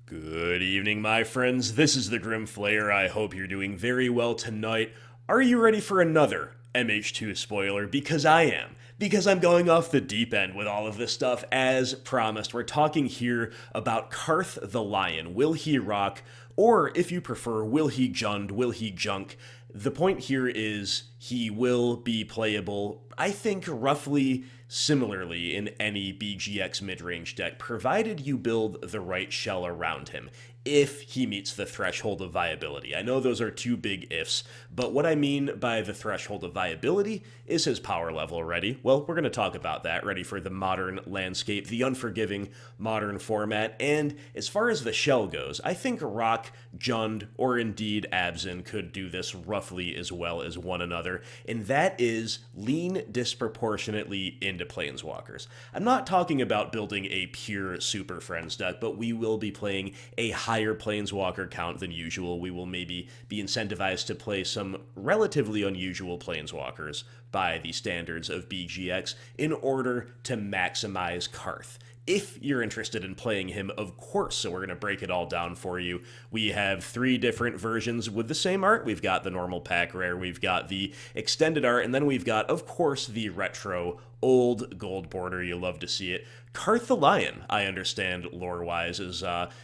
Good evening, my friends. This is the Grim Flayer. I hope you're doing very well tonight. Are you ready for another MH2 spoiler? Because I am. Because I'm going off the deep end with all of this stuff as promised. We're talking here about Carth the Lion. Will he rock? Or, if you prefer, will he jund? Will he junk? The point here is he will be playable, I think, roughly similarly in any BGX mid-range deck, provided you build the right shell around him, if he meets the threshold of viability. I know those are two big ifs, but what I mean by the threshold of viability is his power level ready. Well, we're going to talk about that, ready for the modern landscape, the unforgiving modern format, and as far as the shell goes, I think Rock, Jund, or indeed Abzan could do this roughly as well as one another, and that is lean disproportionately into Planeswalkers. I'm not talking about building a pure Super Friends deck, but we will be playing a higher Planeswalker count than usual. We will maybe be incentivized to play some relatively unusual Planeswalkers by the standards of BGX in order to maximize Carth. If you're interested in playing him, of course, so we're going to break it all down for you. We have 3 different versions with the same art. We've got the normal pack rare, we've got the extended art, and then we've got, of course, the retro old gold border. You love to see it. Carth the Lion, I understand lore-wise, has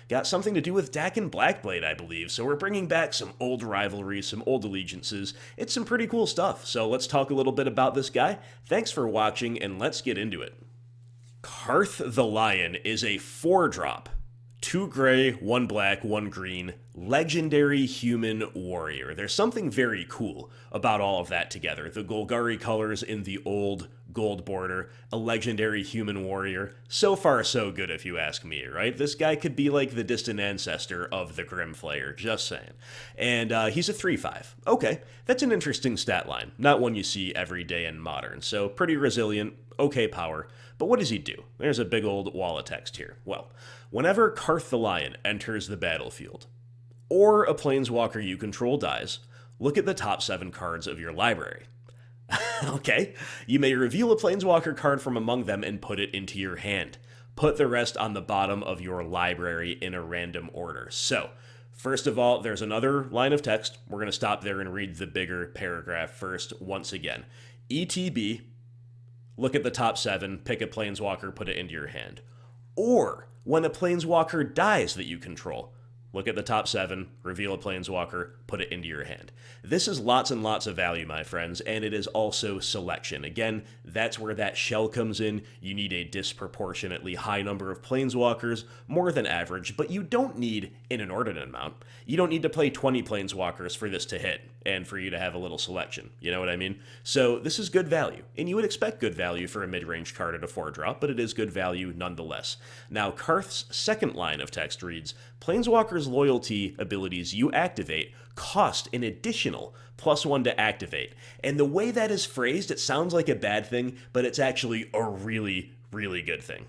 got something to do with Dak and Blackblade, I believe. So we're bringing back some old rivalries, some old allegiances. It's some pretty cool stuff. So let's talk a little bit about this guy. Thanks for watching, and let's get into it. Carth the Lion is a 4-drop, 2 gray, 1 black, 1 green, legendary human warrior. There's something very cool about all of that together. The Golgari colors in the old gold border, a legendary human warrior. So far, so good if you ask me, right? This guy could be like the distant ancestor of the Grim Flayer, just saying. And he's a 3/5. Okay, that's an interesting stat line. Not one you see every day in Modern, so pretty resilient, okay power. But what does he do? There's a big old wall of text here. Well, whenever Carth the Lion enters the battlefield, or a planeswalker you control dies, look at the top 7 cards of your library. Okay, you may reveal a planeswalker card from among them and put it into your hand. Put the rest on the bottom of your library in a random order. So, first of all, there's another line of text. We're going to stop there and read the bigger paragraph first once again. ETB, look at the top 7, pick a planeswalker, put it into your hand. Or, when a planeswalker dies that you control, look at the top 7, reveal a planeswalker, put it into your hand. This is lots and lots of value, my friends, and it is also selection. Again, that's where that shell comes in. You need a disproportionately high number of planeswalkers, more than average, but you don't need an inordinate amount. You don't need to play 20 planeswalkers for this to hit, and for you to have a little selection. You know what I mean? So this is good value, and you would expect good value for a mid-range card at a 4-drop, but it is good value nonetheless. Now, Carth's second line of text reads, Planeswalker's loyalty abilities you activate cost an additional +1 to activate. And the way that is phrased, it sounds like a bad thing, but it's actually a really, really good thing.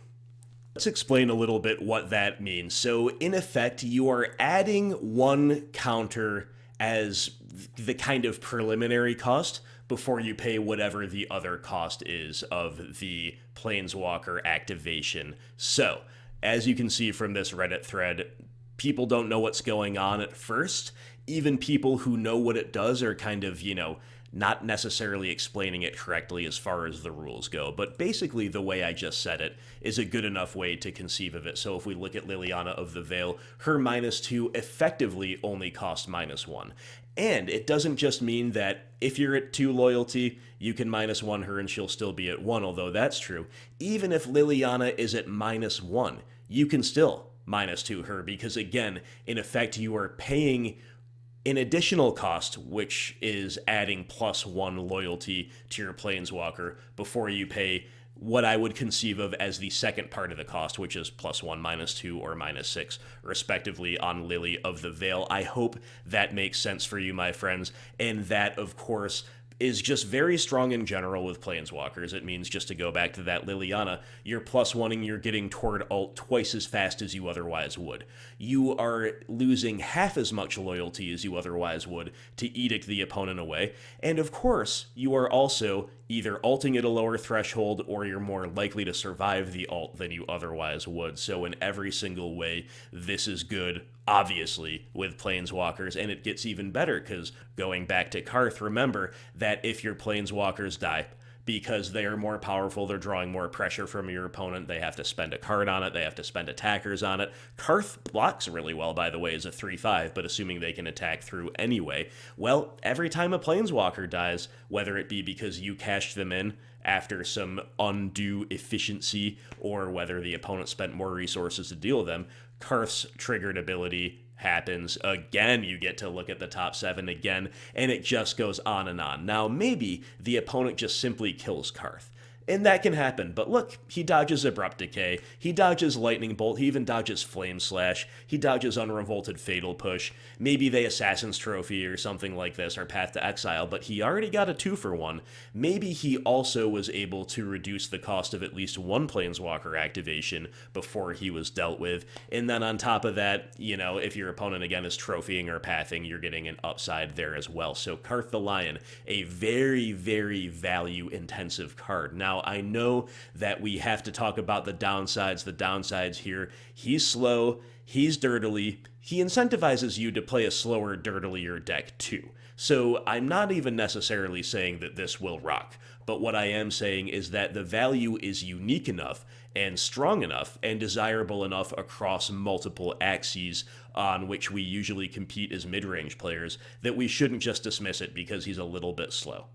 Let's explain a little bit what that means. So, in effect, you are adding 1 counter as the kind of preliminary cost before you pay whatever the other cost is of the Planeswalker activation. So, as you can see from this Reddit thread, people don't know what's going on at first. Even people who know what it does are kind of, not necessarily explaining it correctly as far as the rules go. But basically, the way I just said it is a good enough way to conceive of it. So if we look at Liliana of the Veil, her -2 effectively only cost -1. And it doesn't just mean that if you're at 2 loyalty, you can -1 her and she'll still be at 1, although that's true. Even if Liliana is at -1, you can still -2 her, because again, in effect, you are paying an additional cost, which is adding +1 loyalty to your planeswalker before you pay what I would conceive of as the second part of the cost, which is +1, -2, or -6, respectively, on Lily of the Veil. I hope that makes sense for you, my friends, and that, of course, is just very strong in general with Planeswalkers. It means, just to go back to that Liliana, you're +1ing, you're getting toward ult twice as fast as you otherwise would. You are losing half as much loyalty as you otherwise would to edict the opponent away. And of course, you are also either ulting at a lower threshold or you're more likely to survive the ult than you otherwise would. So in every single way, this is good, obviously, with Planeswalkers, and it gets even better because going back to Carth, remember that if your Planeswalkers die, because they are more powerful, they're drawing more pressure from your opponent, they have to spend a card on it, they have to spend attackers on it. Carth blocks really well, by the way, as a 3/5, but assuming they can attack through anyway. Well, every time a Planeswalker dies, whether it be because you cashed them in after some undue efficiency, or whether the opponent spent more resources to deal with them, Carth's triggered ability happens again. You get to look at the top 7 again, and it just goes on and on. Now, maybe the opponent just simply kills Carth, and that can happen, but look, he dodges Abrupt Decay, he dodges Lightning Bolt, he even dodges Flame Slash, he dodges Unrevolted Fatal Push, maybe they Assassin's Trophy or something like this, or Path to Exile, but he already got a 2-for-1. Maybe he also was able to reduce the cost of at least one Planeswalker activation before he was dealt with, and then on top of that, you know, if your opponent again is trophying or pathing, you're getting an upside there as well. So Carth the Lion, a very, very value-intensive card. Now, I know that we have to talk about the downsides. The downsides here, he's slow, he's dirtily, he incentivizes you to play a slower, dirtilier deck too. So I'm not even necessarily saying that this will rock, but what I am saying is that the value is unique enough and strong enough and desirable enough across multiple axes on which we usually compete as mid-range players that we shouldn't just dismiss it because he's a little bit slow.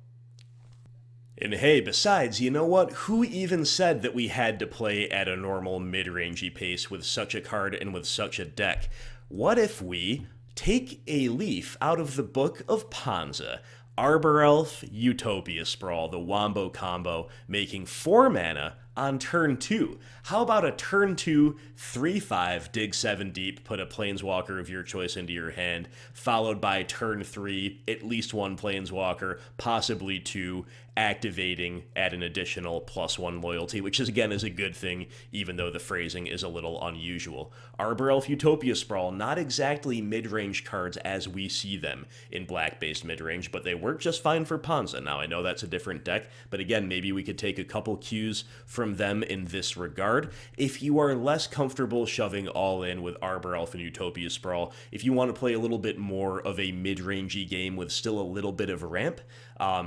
And hey, besides, you know what? Who even said that we had to play at a normal mid-rangey pace with such a card and with such a deck? What if we take a leaf out of the Book of Panza, Arbor Elf, Utopia Sprawl, the Wombo combo, making 4 mana on turn 2? How about a turn 2, 3/5, dig 7 deep, put a Planeswalker of your choice into your hand, followed by turn 3, at least 1 Planeswalker, possibly 2, activating at an additional +1 loyalty, which is again is a good thing, even though the phrasing is a little unusual. Arbor Elf, Utopia Sprawl, not exactly mid-range cards as we see them in black-based mid-range, but they work just fine for Panza. Now, I know that's a different deck, but again, maybe we could take a couple cues from them in this regard. If you are less comfortable shoving all in with Arbor Elf and Utopia Sprawl, if you want to play a little bit more of a mid-rangey game with still a little bit of ramp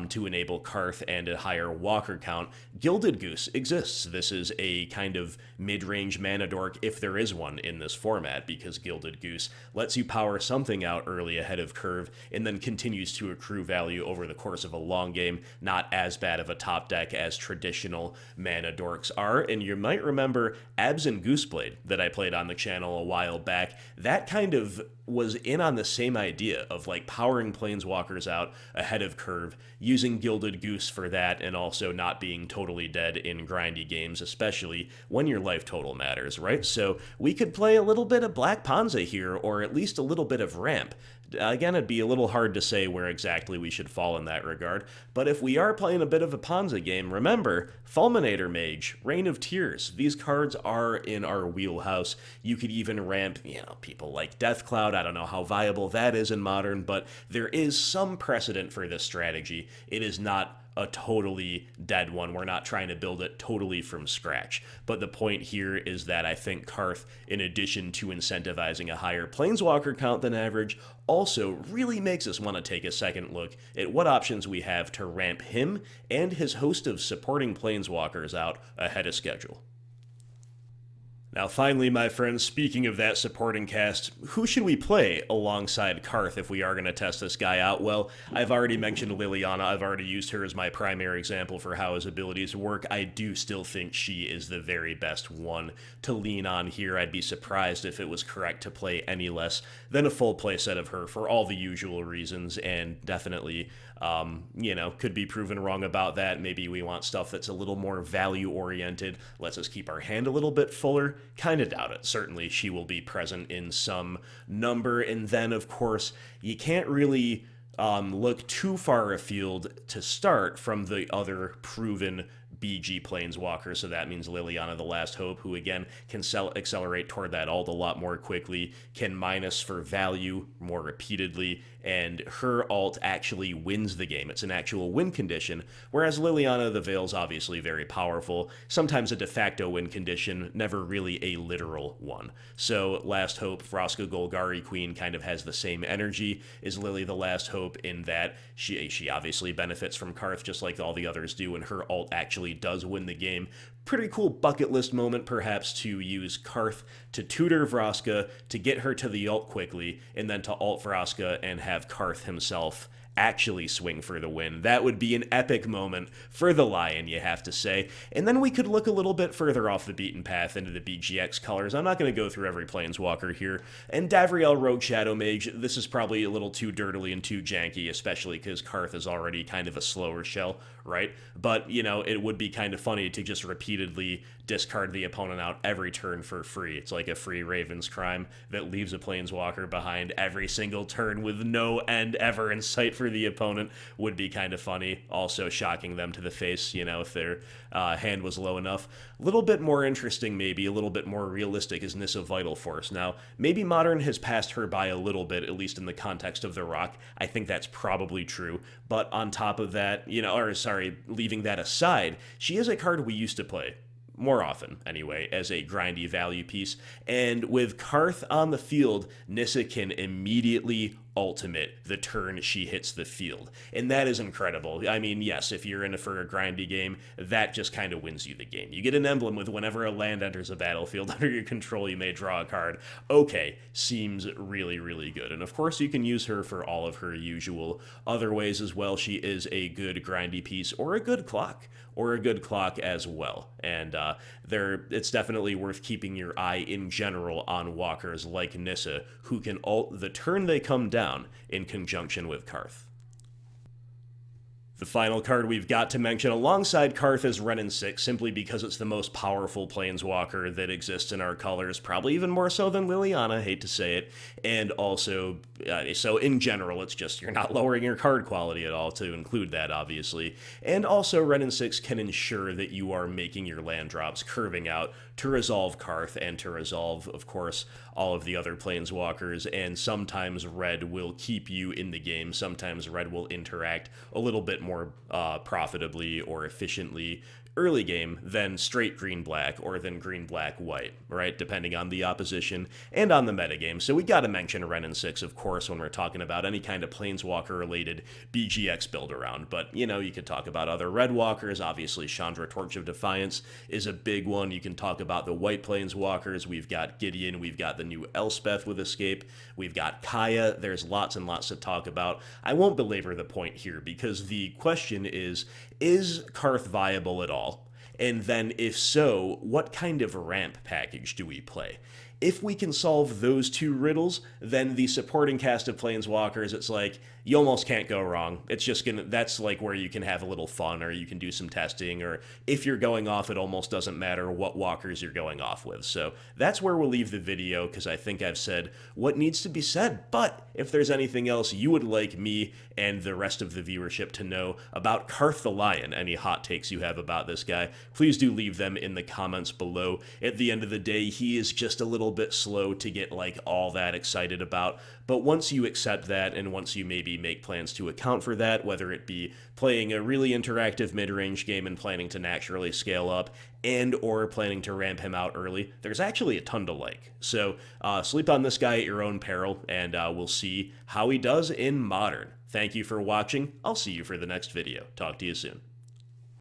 to enable Carth and a higher walker count, Gilded Goose exists. This is a kind of mid-range mana dork, if there is one in this format, because Gilded Goose lets you power something out early ahead of curve and then continues to accrue value over the course of a long game. Not as bad of a top deck as traditional mana dorks are, and you might remember Abzan Gooseblade that I played on the channel a while back. That kind of was in on the same idea of like powering Planeswalkers out ahead of curve, using Gilded Goose for that, and also not being totally dead in grindy games, especially when your life total matters, right? So we could play a little bit of Black Panza here, or at least a little bit of ramp. Again, it'd be a little hard to say where exactly we should fall in that regard, but if we are playing a bit of a Panza game, remember, Fulminator Mage, Reign of Tears, these cards are in our wheelhouse. You could even ramp, people like Deathcloud. I don't know how viable that is in Modern, but there is some precedent for this strategy. It is not a totally dead one. We're not trying to build it totally from scratch. But the point here is that I think Carth, in addition to incentivizing a higher Planeswalker count than average, also really makes us want to take a second look at what options we have to ramp him and his host of supporting Planeswalkers out ahead of schedule. Now finally, my friends, speaking of that supporting cast, who should we play alongside Carth if we are going to test this guy out? Well, I've already mentioned Liliana. I've already used her as my primary example for how his abilities work. I do still think she is the very best one to lean on here. I'd be surprised if it was correct to play any less than a full playset of her for all the usual reasons, and definitely, could be proven wrong about that. Maybe we want stuff that's a little more value-oriented, lets us keep our hand a little bit fuller. Kind of doubt it. Certainly she will be present in some number, and then, of course, you can't really look too far afield to start from the other proven BG Planeswalker, so that means Liliana the Last Hope, who again can accelerate toward that ult a lot more quickly, can minus for value more repeatedly, and her ult actually wins the game. It's an actual win condition, whereas Liliana the Veil's obviously very powerful, sometimes a de facto win condition, never really a literal one. So Last Hope, Vraska Golgari Queen kind of has the same energy as Lily the Last Hope in that she obviously benefits from Carth just like all the others do, and her ult actually does win the game. Pretty cool bucket list moment, perhaps, to use Carth to tutor Vraska, to get her to the ult quickly, and then to ult Vraska and have Carth himself actually swing for the win. That would be an epic moment for the Lion, you have to say. And then we could look a little bit further off the beaten path into the BGX colors. I'm not going to go through every Planeswalker here. And Davriel Rogue Shadow Mage, this is probably a little too dirtily and too janky, especially because Carth is already kind of a slower shell, right? But, you know, it would be kind of funny to just repeatedly discard the opponent out every turn for free. It's like a free Raven's Crime that leaves a Planeswalker behind every single turn with no end ever in sight for the opponent. Would be kind of funny. Also shocking them to the face, you know, if their hand was low enough. A little bit more interesting, maybe, a little bit more realistic is Nissa Vital Force. Now, maybe Modern has passed her by a little bit, at least in the context of the Rock. I think that's probably true. But on top of that, you know, or sorry, leaving that aside, she is a card we used to play more often, anyway, as a grindy value piece. And with Carth on the field, Nissa can immediately ultimate the turn she hits the field. And that is incredible. I mean, yes, if you're in it for a grindy game, that just kind of wins you the game. You get an emblem with whenever a land enters a battlefield under your control, you may draw a card. Okay, seems really, really good. And of course, you can use her for all of her usual other ways as well. She is a good grindy piece, or a good clock, as well. And it's definitely worth keeping your eye in general on walkers like Nissa, who can ult the turn they come down in conjunction with Carth. The final card we've got to mention alongside Carth is Renin 6, simply because it's the most powerful Planeswalker that exists in our colors, probably even more so than Liliana, hate to say it, and also, so in general, it's just you're not lowering your card quality at all to include that, obviously, and also Renin 6 can ensure that you are making your land drops curving out to resolve Carth and to resolve, of course, all of the other Planeswalkers, and sometimes red will keep you in the game, sometimes red will interact a little bit more profitably or efficiently early game than straight green-black or than green-black-white, right? Depending on the opposition and on the metagame. So we gotta mention Renin 6, of course, when we're talking about any kind of Planeswalker-related BGX build-around. But, you know, you could talk about other red walkers. Obviously, Chandra Torch of Defiance is a big one. You can talk about the white Planeswalkers. We've got Gideon. We've got the new Elspeth with Escape. We've got Kaya. There's lots and lots to talk about. I won't belabor the point here because the question is Carth viable at all? And then, if so, what kind of ramp package do we play? If we can solve those two riddles, then the supporting cast of Planeswalkers, it's like, you almost can't go wrong. It's just that's like where you can have a little fun, or you can do some testing, or if you're going off, it almost doesn't matter what walkers you're going off with. So that's where we'll leave the video, because I think I've said what needs to be said. But if there's anything else you would like me and the rest of the viewership to know about Carth the Lion, any hot takes you have about this guy, please do leave them in the comments below. At the end of the day, he is just a little bit slow to get like all that excited about, but once you accept that, and once you maybe make plans to account for that, whether it be playing a really interactive mid-range game and planning to naturally scale up, and or planning to ramp him out early, there's actually a ton to like. So sleep on this guy at your own peril, and we'll see how he does in Modern. Thank you for watching. I'll see you for the next video. Talk to you soon.